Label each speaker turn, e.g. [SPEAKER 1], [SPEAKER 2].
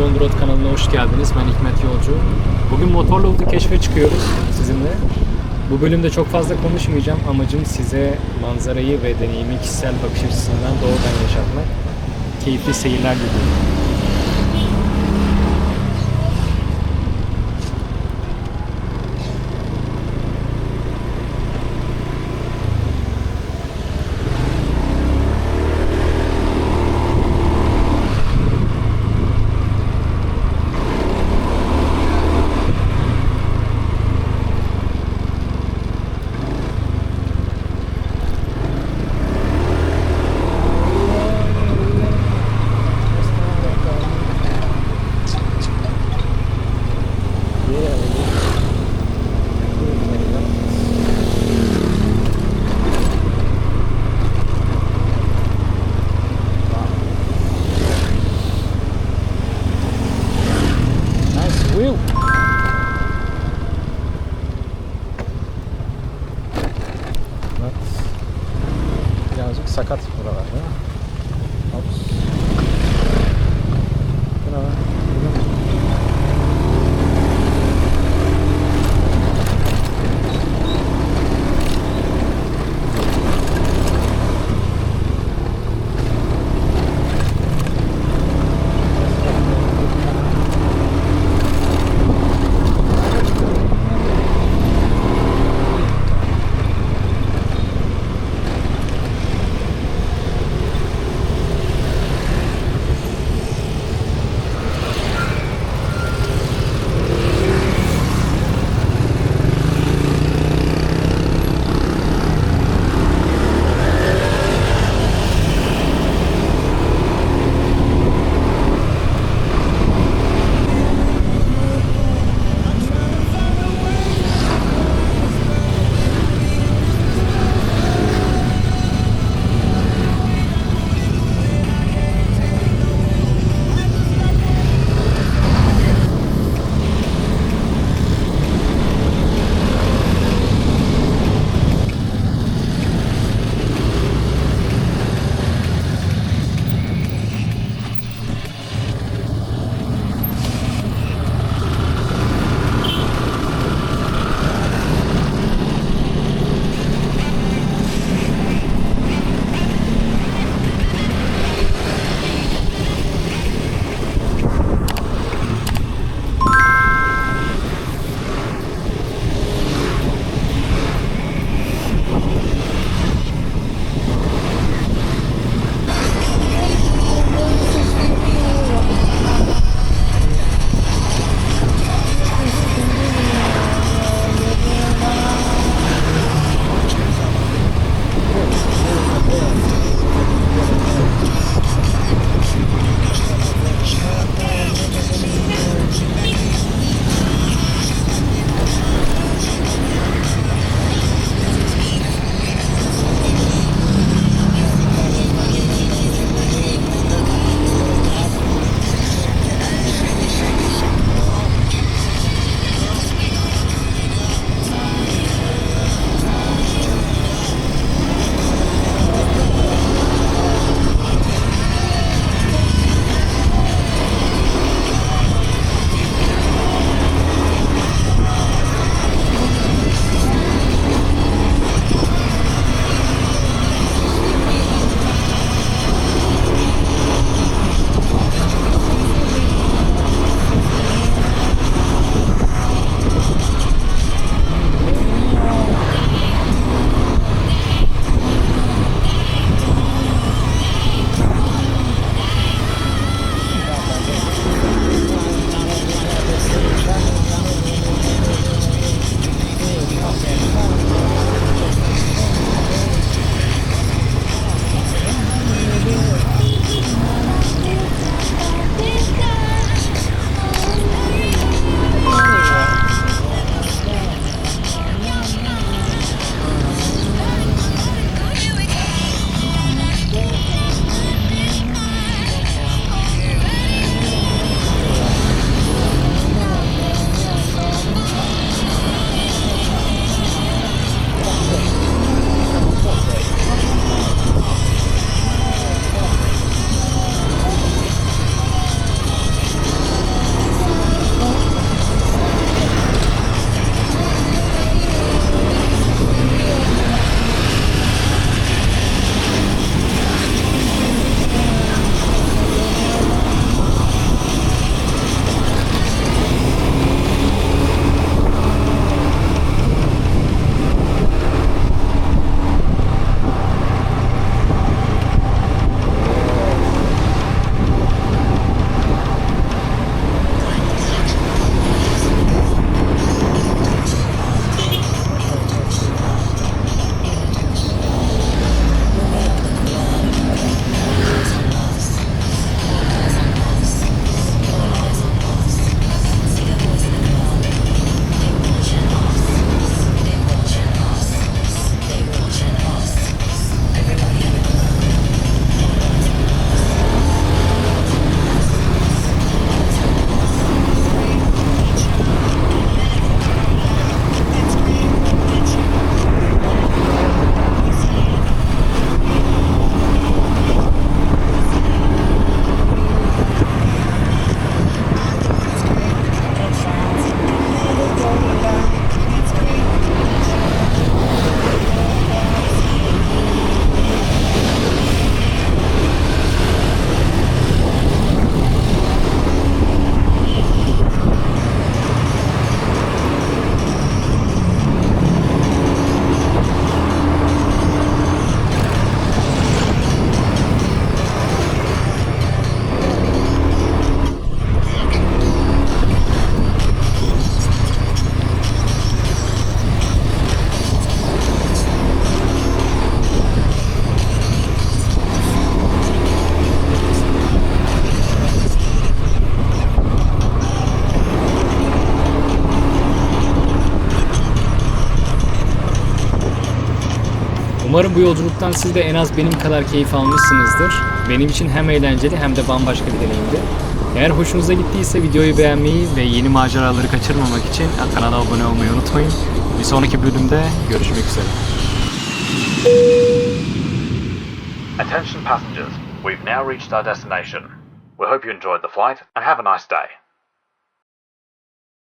[SPEAKER 1] On The Road kanalına hoş geldiniz. Ben Hikmet Yolcu. Bugün motorla uzun keşfe çıkıyoruz sizinle. Bu bölümde çok fazla konuşmayacağım. Amacım size manzarayı ve deneyimi kişisel bakış açısından doğrudan yaşatmak. Keyifli seyirler diliyorum. Birazcık sakat buralarda. Hops. Umarım bu yolculuktan siz de en az benim kadar keyif almışsınızdır. Benim için hem eğlenceli hem de bambaşka bir deneyimdi. Eğer hoşunuza gittiyse videoyu beğenmeyi ve yeni maceraları kaçırmamak için kanala abone olmayı unutmayın. Bir sonraki bölümde görüşmek üzere.
[SPEAKER 2] Attention passengers, we've now reached our destination. We hope you enjoyed the flight and have a nice day.